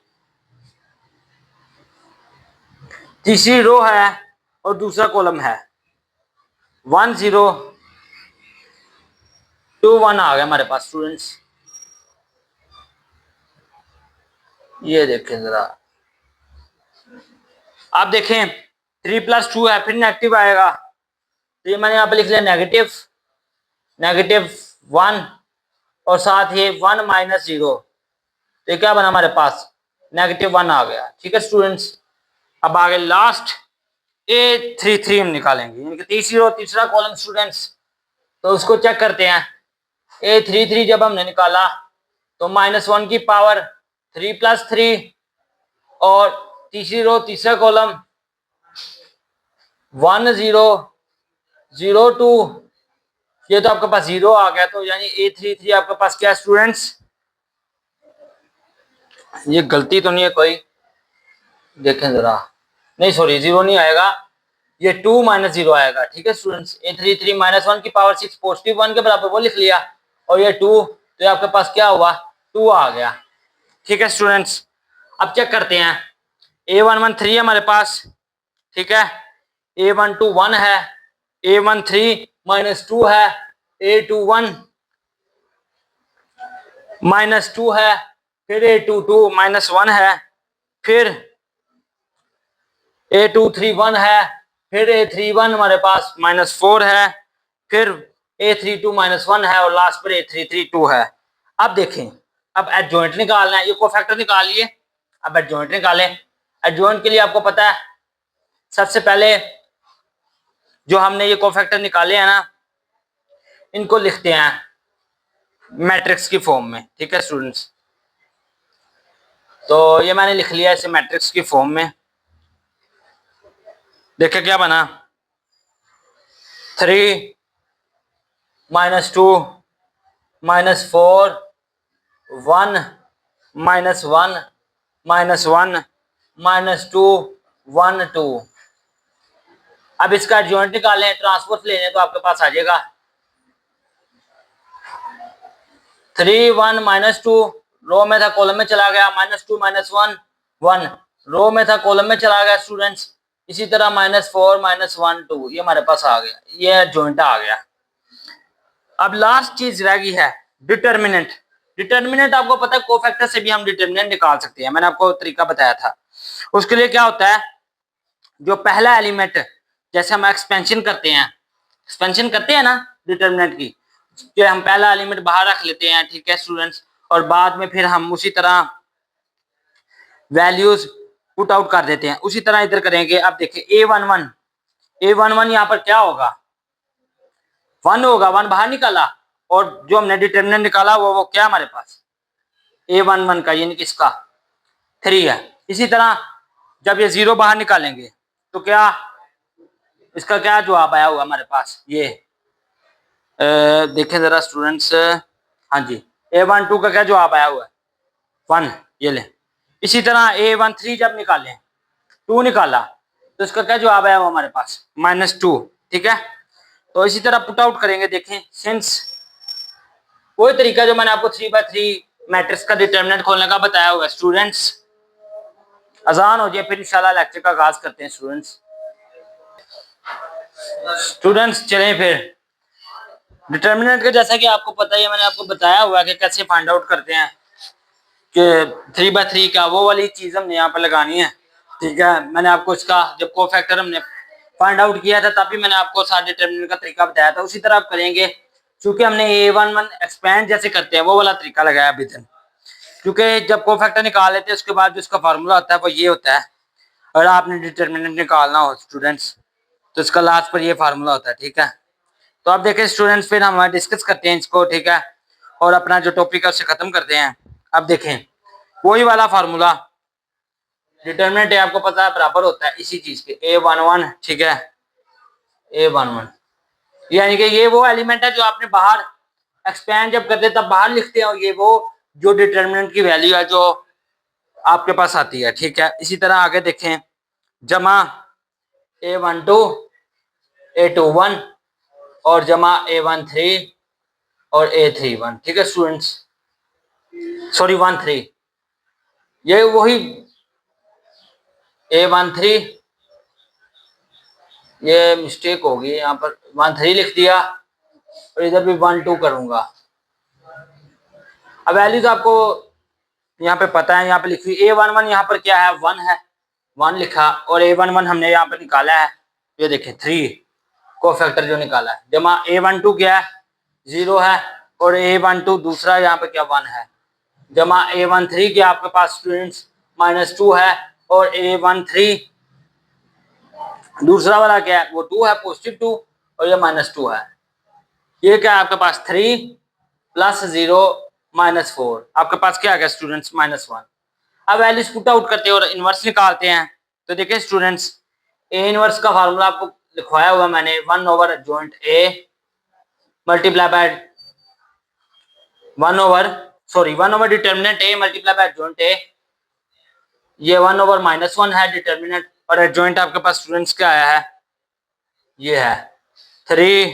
तीसरी रो है और दूसरा कॉलम है, 1 0 2 1 आ गया हमारे पास स्टूडेंट्स। ये देखें जरा, आप देखें 3 + 2 है, फिर नेगेटिव आएगा, तो ये मैंने यहाँ पे लिख लिया -1 और साथ ही 1 - 0, तो ये क्या बना हमारे पास? -1 आ गया। ठीक है स्टूडेंट्स, अब आगे लास्ट A33 हम निकालेंगे, यानी कि तीसरी रो तीसरा कॉलम स्टूडेंट्स। तो उसको चेक करते हैं। A33 जब हमने निकाला तो -1 की पावर 3 + 3 और तीसरी रो तीसरा कॉलम 1 0 0 2, ये तो आपके पास 0 आ गया। तो यानी A33 आपके पास क्या स्टूडेंट्स? ये गलती तो नहीं है कोई? देखें जरा, नहीं सॉरी 0 नहीं आएगा, ये 2 - 0 आएगा। ठीक है स्टूडेंट्स, A33 -1 की पावर 6 +1 के बराबर वो लिख लिया, और ये 2, तो आपके पास क्या हुआ? 2 आ गया। ठीक है स्टूडेंट्स, अब चेक करते हैं। A113 हमारे पास, ठीक है, A121 है, A13 -2 है, A21 -2 है, फिर A22 -1 है, फिर A231 है, फिर A31 हमारे पास -4 है, फिर A32 -1 है और लास्ट पर A332 है। अब देखें, अब एडजॉइंट निकालना है, ये कोफैक्टर निकालिए। अब एडजॉइंट निकालें। एडजॉइंट के लिए आपको पता है, सबसे पहले जो हमने ये कोफैक्टर निकाले हैं ना, इनको लिखते हैं मैट्रिक्स की फॉर्म में। ठीक है स्टूडेंट्स, तो ये मैंने लिख लिया इसे मैट्रिक्स की फॉर्म में। देखिए क्या बना, 3 -2 -4 1 -1 -1 -2 1 2। अब इसका एडजॉइंट निकालें, ट्रांसपोज ले लें तो आपके पास आ जाएगा 3 1 -2, रो में था कॉलम में चला गया, -2 -1 1, रो में था कॉलम में चला गया स्टूडेंट्स। इसी तरह -4 -1 2, ये हमारे पास आ गया, ये एडजॉइंट आ गया। अब लास्ट चीज रह गई है डिटर्मिनेंट। डिटर्मिनेंट आपको पता है कोफैक्टर से भी हम डिटर्मिनेंट निकाल सकते हैं, मैंने आपको तरीका बताया था। उसके लिए क्या होता है, जो पहला एलिमेंट, जैसे हम एक्सपेंशन करते हैं ना डिटर्मिनेंट की, जो हम पहला एलिमेंट बाहर रख लेते हैं। ठीक है स्टूडेंट्स, और बाद में फिर हम उसी तरह वैल्यूज पुट आउट कर देते हैं, उसी तरह इधर करेंगे। अब देखिए A11 यहाँ पर क्या होगा? 1 होगा, 1 बाहर निकाला, और जो हमने डिटर्मिनेंट निकाला वो क्या हमारे पास? A11 का, यानी किसका? 3 है। इसी तरह जब ये 0 बाहर निकालेंगे तो क्या इसका क्या जवाब आया हुआ हमारे पास? ये देखें जरा स्टूडेंट्स, हाँ जी, A12 का क्या जवाब आया हुआ है? 1, ये ले। इसी तरह A13 जब निकालें, 2 निकाला, तो इसका क्या जवाब आया हुआ हमारे पास? -2। ठीक है, तो इसी तरह पुट आउट करेंगे। देखें, सिंस वही तरीका जो मैंने आपको 3/3 मैट्रिक्स का डिटर्मिनेंट खोलने का बताया हुआ है। स्टूडेंट्स, अजान हो जाए फिर इंशाल्लाह लेक्चर का आगाज करते हैं स्टूडेंट्स चलें फिर डिटर्मिनेंट का, जैसा कि आपको पता है, मैंने आपको बताया हुआ है कि कैसे फाइंड आउट करते हैं कि 3/3 का, वो वाली चीज हमने यहाँ पर लगानी है। ठीक है, मैंने आपको इसका जब कोफैक्टर हमने फाइंड आउट किया था तभी मैंने आपको सारे डिटरमिनेंट का तरीका बताया था, उसी तरह आप करेंगे। क्योंकि हमने A11 एक्सपेंड जैसे करते हैं वो वाला तरीका लगाया अभी तक। क्योंकि जब कोफैक्टर निकाल लेते हैं उसके बाद जो उसका फार्मूला होता है वो ये होता है। अगर आपने डिटरमिनेंट निकालना हो स्टूडेंट्स तो इसका लास्ट पर ये फार्मूला होता है। ठीक है, तो आप देखें स्टूडेंट्स, फिर हम डिस्कस करते हैं इसको। ठीक है, और अपना जो टॉपिक है उससे खत्म करते हैं। अब देखें वही वाला फार्मूला डिटरमिनेंट है, आपको पता है बराबर होता है इसी चीज के A11। ठीक है, A11 यानी कि ये वो एलिमेंट है जो आपने बाहर एक्सपेंड जब करते हैं तब बाहर लिखते हैं, और ये वो जो डिटरमिनेंट की वैल्यू है जो आपके पास आती है। ठीक है, इसी तरह आगे देखें, जमा A12 A21 और जमा A13 और A31। ठीक है स्टूडेंट्स, सॉरी 13, ये वही A13, ये मिस्टेक होगी यहाँ पर 13 लिख दिया और इधर भी 12 करूंगा। अब वैल्यूज आपको यहाँ पे पता है, यहाँ पे लिखी A11 यहाँ पर क्या है 1 है, 1 लिखा, और A11 हमने यहाँ पर निकाला है, ये देखें 3 कोफैक्टर जो निकाला है, जमा A12 क्या है 0 है, और A12 दूसरा यहाँ पे क्या 1 है, जमा A13 क्या आपके पास स्टूडेंट्स -2 है, और A13 दूसरा वाला क्या है वो 2 है, +2, और ये -2 है। ये क्या है आपके पास 3 + 0 -4, आपके पास क्या आ गया स्टूडेंट्स -1। अब वैल्यूज पुट आउट करते हैं और इनवर्स निकालते हैं। तो देखिए स्टूडेंट्स, ए इनवर्स का फार्मूला आपको लिखवाया हुआ मैंने 1/A multiply by 1/, determinant A multiply by adjoint A, ये 1/-1 है डिटर्मिनेंट, और एडजॉइंट आपके पास स्टूडेंट्स क्या आया है, ये है 3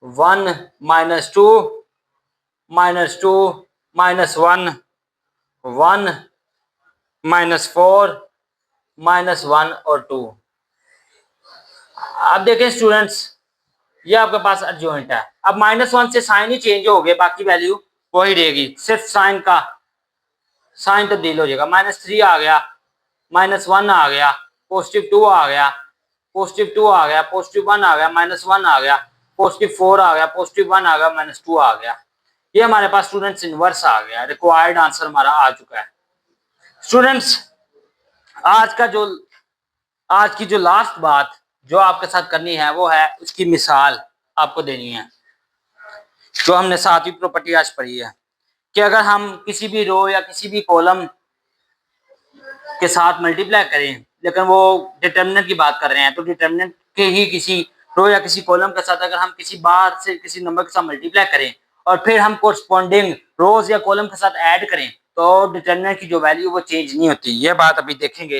1 -2 -2 -1 1 -4 -1 और 2। अब देखें स्टूडेंट्स, ये आपके पास एडजॉइंट है। अब -1 से साइन ही चेंज हो गए, बाकी वैल्यू वही रहेगी, सिर्फ साइन का साइन तब्दील हो जाएगा। -3 आ गया, -1 आ गया, +2 आ गया, +2 आ गया, +1 आ गया, -1 आ गया, +4 आ गया, +1 आ गया, -2 आ गया। ये हमारे पास स्टूडेंट्स इनवर्स आ गया, रिक्वायर्ड आंसर हमारा आ चुका है। स्टूडेंट्स, आज का जो आज की जो लास्ट बात जो आपके साथ करनी है वो है उसकी मिसाल आपको देनी है, जो हमने 7वीं प्रॉपर्टी आज पढ़ी है कि अगर हम किसी भी रो या किसी भी कॉलम के साथ मल्टीप्लाई करें, लेकिन वो डिटर्मिनेंट की बात कर रहे हैं, तो डिटर्मिनेंट के ही किसी रो या किसी कॉलम के साथ अगर हम किसी बार से किसी नंबर के साथ मल्टीप्लाई करें और फिर हम कोरस्पॉन्डिंग रोज या कॉलम के साथ ऐड करें तो डिटर्मिनेंट की जो वैल्यू वो चेंज नहीं होती। ये बात अभी देखेंगे।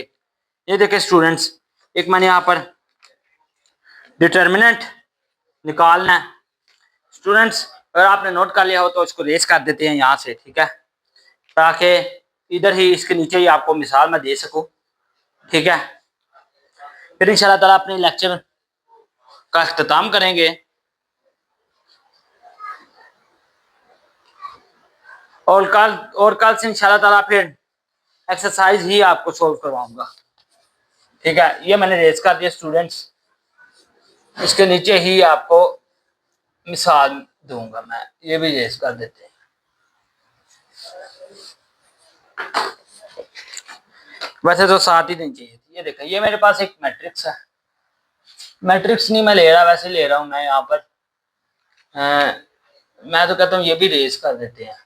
ये देखें स्टूडेंट्स, एक मैंने यहाँ पर डिटर्मिनेंट निकालना है। स्टूडेंट्स, अगर आपने नोट कर लिया हो तो इसको रेस कर देते हैं यहाँ से, ठीक है, ताकि इधर ही इसके नीचे ही आपको मिसाल मैं दे सकूं। ठीक है, फिर इंशाल्लाह ताला अपने लेक्चर का अख्ताम करेंगे, और कल से इंशाल्लाह ताला फिर एक्सरसाइज ही आपको सोल्व करवाऊंगा। ठीक है, ये मैंने रेस कर दिया स्टूडेंट्स, इसके नीचे ही आपको मिसाल दूंगा मैं, ये भी रेस कर देते हैं। वैसे तो 7 ही दिन चाहिए थी। ये देखें, ये मेरे पास एक मैट्रिक्स है, मैट्रिक्स नहीं मैं ले रहा, वैसे ले रहा हूं मैं यहाँ पर। मैं तो कहता हूँ ये भी रेस कर देते हैं,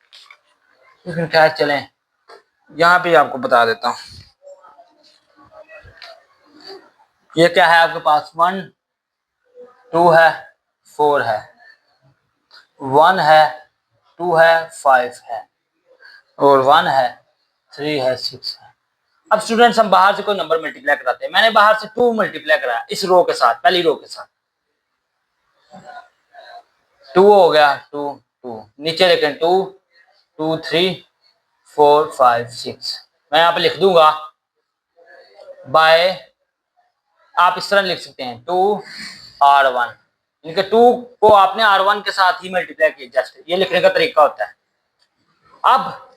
लेकिन खैर चलें, यहाँ पे आपको बता देता हूँ। ये क्या है आपके पास 1 2 है, 4 है, 1 है, 2 है, 5 है, और 1 है, 3 है, 6 है। अब स्टूडेंट्स, हम बाहर से कोई नंबर मल्टीप्लाई कराते हैं। मैंने बाहर से 2 मल्टीप्लाई कराया इस रो के साथ, पहली रो के साथ 2 हो गया, 2 2 नीचे देखें 2 2 3 4 5 6। मैं यहाँ पे लिख दूंगा बाय, आप इस तरह लिख सकते हैं 2R1, इनके 2 को आपने R1 के साथ ही मल्टीप्लाई किया, जस्ट ये लिखने का तरीका होता है। अब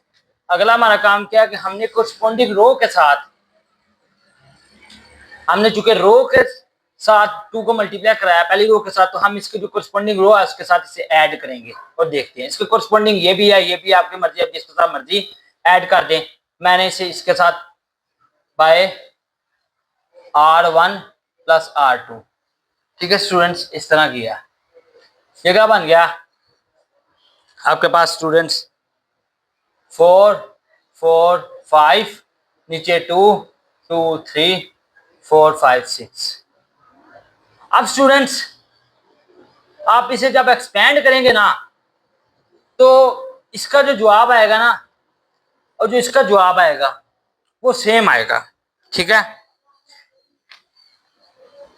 अगला हमारा काम क्या है कि हमने कोरस्पॉन्डिंग रो के साथ हमने चूंकि रो के साथ 2 को मल्टीप्लाई कराया पहली रो के साथ, तो हम इसके जो करस्पॉन्डिंग रो है उसके साथ इसे ऐड करेंगे और देखते हैं। इसके करस्पॉन्डिंग ये भी है, ये भी आपकी मर्जी, आप जिसके साथ मर्जी ऐड कर दें। मैंने इसे इसके साथ बाय R1 प्लस R2, ठीक है स्टूडेंट्स, इस तरह किया। ये क्या बन गया आपके पास स्टूडेंट्स 4 4 5, नीचे 2 2 3 4 5 6। अब स्टूडेंट्स आप इसे जब एक्सपेंड करेंगे ना, तो इसका जो जवाब आएगा ना और जो इसका जवाब आएगा वो सेम आएगा, ठीक है।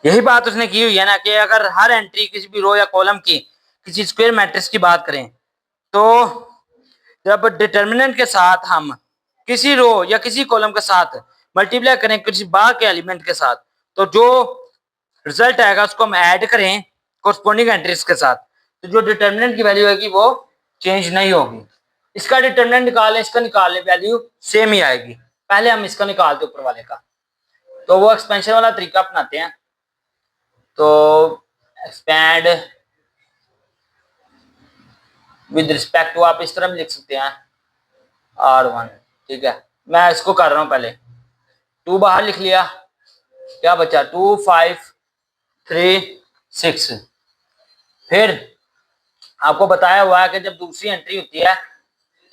यही बात उसने की हुई है ना कि अगर हर एंट्री किसी भी रो या कॉलम की किसी स्क्वायर मैट्रिक्स की बात करें, तो जब डिटर्मिनेंट के साथ हम किसी रो या किसी कॉलम के साथ मल्टीप्लाई करें किसी बार के एलिमेंट के साथ, तो जो रिजल्ट आएगा उसको हम ऐड करें कोरस्पोंडिंग एंट्रीज के साथ, तो जो डिटर्मिनेंट की वैल्यू आएगी वो चेंज नहीं होगी। इसका डिटर्मिनेंट निकालें, इसका निकालने वैल्यू सेम ही आएगी। पहले हम इसका निकालते ऊपर वाले का, तो वो एक्सपेंशन वाला तरीका अपनाते हैं। तो एक्सपैंड विद रिस्पेक्ट टू, आप इस तरह भी लिख सकते हैं R1, ठीक है। मैं इसको कर रहा हूं, पहले 2 बाहर लिख लिया, क्या बचा 2 5 3 6। फिर आपको बताया हुआ है कि जब दूसरी एंट्री होती है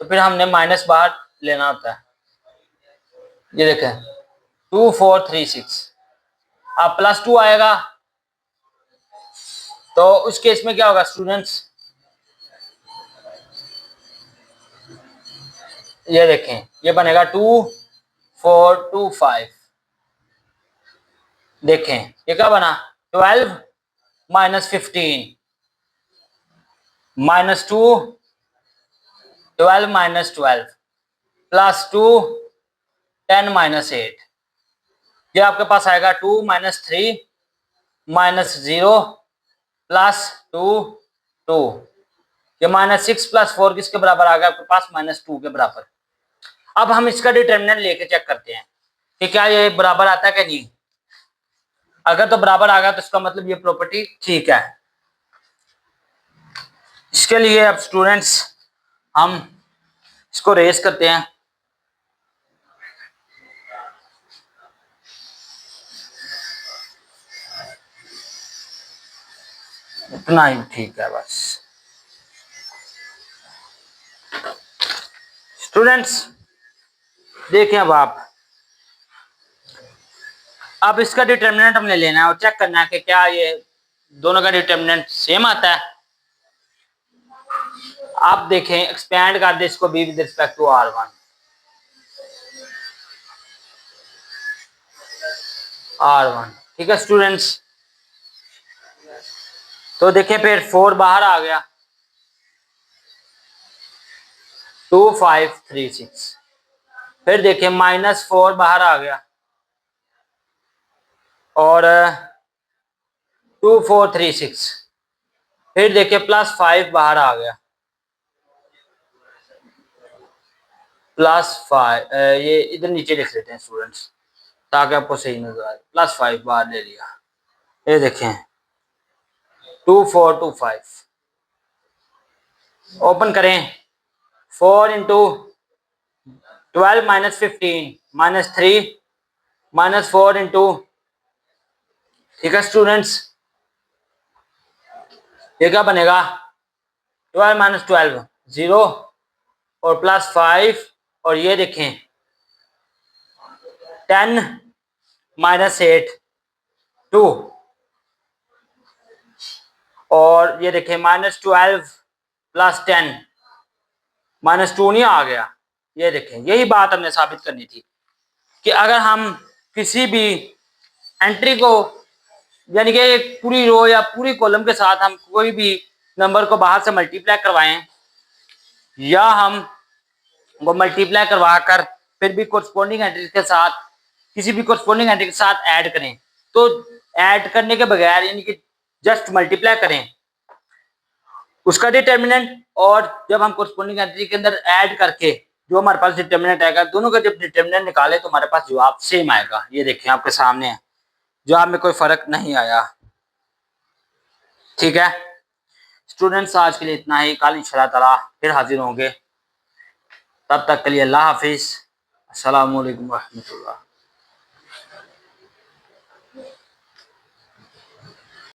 तो फिर हमने माइनस बाहर लेना होता है। ये देखें 2 4 3 6, अब प्लस 2 आएगा, तो उस केस में क्या होगा स्टूडेंट्स, ये देखें ये बनेगा 2 4 2 5। देखें ये क्या बना 12 minus 15 minus 2 12 minus 12 plus 2 10 minus 8। ये आपके पास आएगा 2 माइनस 3 माइनस 0 प्लस 2 2। ये माइनस 6 प्लस 4 किसके बराबर आ गया आपके पास -2 के बराबर। अब हम इसका डिटर्मिनेंट लेके चेक करते हैं कि क्या ये बराबर आता है कि नहीं। अगर तो बराबर आ गया तो इसका मतलब ये प्रॉपर्टी ठीक है। इसके लिए अब स्टूडेंट्स हम इसको रेस करते हैं। इतना ही ठीक है बस स्टूडेंट्स। देखें अब इसका डिटर्मिनेंट हमने लेना है और चेक करना है कि क्या ये दोनों का डिटर्मिनेंट सेम आता है। आप देखें एक्सपेंड कर दे इसको be with respect to R1 R1, ठीक है स्टूडेंट्स। तो देखें फिर 4 बाहर आ गया 2 5 3 6। फिर देखें -4 बाहर आ गया और 2 4 3 6। फिर देखें +5 बाहर आ गया +5। ये इधर नीचे लिख लेते हैं स्टूडेंट्स ताकि आपको सही नजर आए। +5 बाहर ले लिया, ये देखें 2 4 2 5। ओपन करें 4 इंटू 12 माइनस 15 -3 -4 इंटू, ठीक है स्टूडेंट्स। ये क्या बनेगा 12 माइनस 12 0 और +5 और ये देखें 10 माइनस 8 2 और ये देखें -12 प्लस 10 -2 नहीं आ गया। ये देखें यही बात हमने साबित करनी थी कि अगर हम किसी भी एंट्री को यानी कि एक पूरी रो या पूरी कॉलम के साथ हम कोई भी नंबर को बाहर से मल्टीप्लाई करवाएं या हम वो मल्टीप्लाई करवा कर फिर भी कोरस्पोंडिंग एंट्री के साथ किसी भी कोरस्पोंडिंग एंट्री के साथ ऐड करें, तो ऐड करने के बगैर यानी कि जस्ट मल्टीप्लाई करें उसका डिटर्मिनेंट, और जब हम कोरस्पोंडिंग एंट्री के अंदर ऐड करके जो हमारे पास डिटर्मिनेंट आएगा दोनों का जब डिटर्मिनेंट निकाले तो हमारे पास जवाब सेम आएगा। ये देखें आपके सामने है जवाब में कोई फ़र्क नहीं आया। ठीक है स्टूडेंट्स, आज के लिए इतना ही। कल इंशाल्लाह ताला फिर हाजिर होंगे। तब तक के लिए अल्लाह हाफिज़। अस्सलामु अलैकुम रहमतुल्लाह।